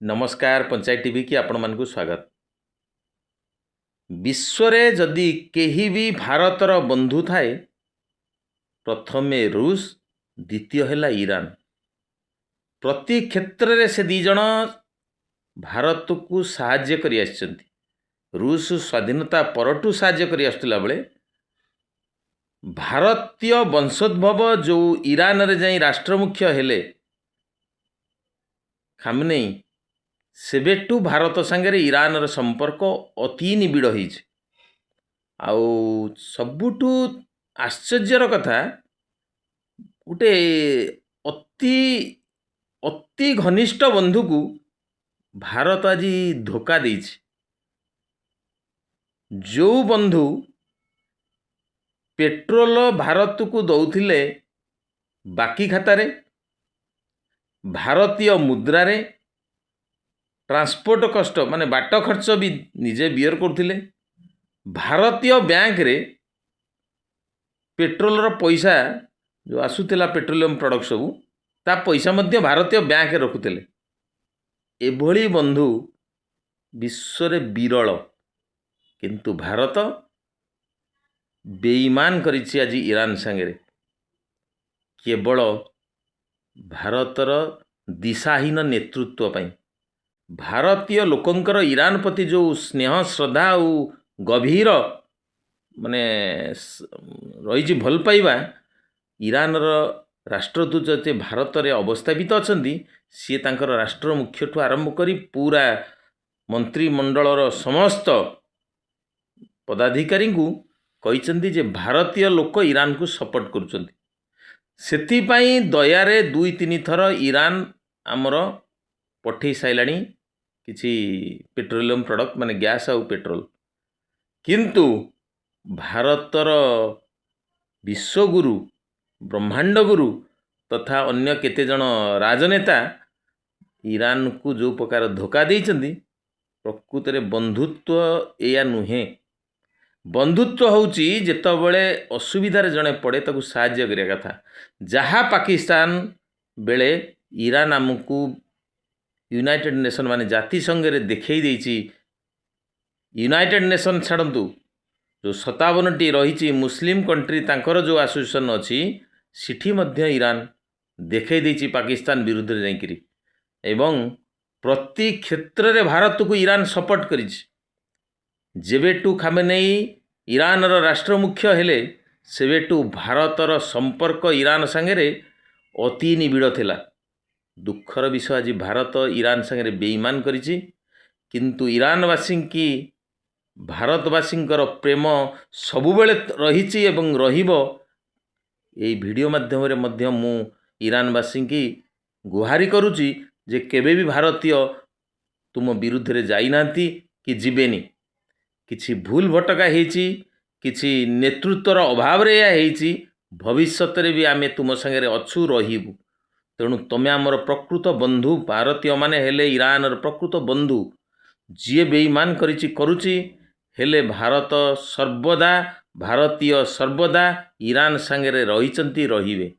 नमस्कार पंचायत टीवी की आपण मानकु स्वागत। विश्व जदि केही भी भारतर बंधु थाए प्रथमे रूस द्वितीय है ईरान। प्रति क्षेत्र रे से दी जण भारत को साहाय्य करि आछंती। रूस स्वाधीनता परटू साहाय्य करि आस्तला बेले भारतीय वंशोद्भव जो ईरान रे जाई राष्ट्रमुख्य हेले खामनेई सेबेटू भारत सांगे ईरान संपर्क अति निबिड़ हो। सबुठू आश्चर्यर कथा गोटे अति अति घनिष्ठ बंधु को भारत आज धोखा दे। जो बंधु पेट्रोल भारत को दौथिले बाकी खातारे भारतीय मुद्रारे ट्रांसपोर्ट कष्ट माने बाट खर्च भी निजे बियर करथिले। भारतीय बैंक रे पेट्रोल रो पैसा जो आसुथिला पेट्रोलियम प्रोडक्ट सबू ता पैसा मध्य भारतीय बैंक रखुथिले। एभली बंधु विश्व रे विरल, किंतु भारत बेईमान करिछि आज ईरान संगे। केवल भारतर दिशाहीन नेतृत्व पाई भारतीय लोकंकर ईरान प्रति जो स्नेह श्रद्धा और गभीर माने रही भल पाइबा ईरान राष्ट्रदूत जे भारत रे अवस्थापित अछंती सी तांकर राष्ट्र मुख्य ठू आरंभ करी पूरा मंत्रिमंडल समस्त पदाधिकारी को कहिसंती जे भारतीय लोक ईरान को सपोर्ट करुचंती। सेथिपाई दयारे 2-3 थर ईरान आमर पठे साइलाणी किछि पेट्रोलियम प्रोडक्ट माने गैस आउ पेट्रोल, किंतु भारतर विश्वगुरु ब्रह्मांड गुरु तथा अन्य केते जन राजनेता ईरान को जो प्रकार धोखा देइचंदी प्रकृत रे बंधुत्व एया नुहे। बंधुत्व होउची जेतबेले असुविधार जणे पड़े ताकू साहाय्य करिया कथा। जहाँ पाकिस्तान बेले ईरान आमको यूनाइटेड नेशन माने जातिसंघ रे देखई देइची। यूनाइटेड नेशन छाड़ंतु जो 57टी रही मुस्लिम कंट्री तांकर जो एसोसिएशन अच्छी सिठी मध्य ईरान देखई देइची पाकिस्तान विरुद्ध रे जाइकरी एवं प्रति क्षेत्र रे भारत को ईरान सपोर्ट करिछि। जेबेटू खामेनेई ईरान राष्ट्र मुख्य हेले सेबेटू भारतर संपर्क ईरान संगे अति निबिड़ थिला। दुखर विषय आज भारत ईरान संगे बेईमान करिछि, किंतु ईरानवासी की भारतवासींकर प्रेम सबुबेले रहिछि एवं रहिबो। एई वीडियो माध्यम रे मध्य मु ईरानवासी की गुहारी करुछि जे केबे भी भारतीय तुम विरुद्ध रे जाई नांती कि जीवेनी। किछि भूल भटका हेछि, किछि नेतृत्वर अभाव रे या हेछि, भविष्यत रे भी आमे तुम संगे अछु रहिबु। तेणु तमे आमर प्रकृत बंधु भारतीय माने हेले ईरान प्रकृत बंधु। जी बेईमान करिछि करुछि हेले भारत सर्वदा भारतीय सर्वदा ईरान संगे रहिचंती रहिबे।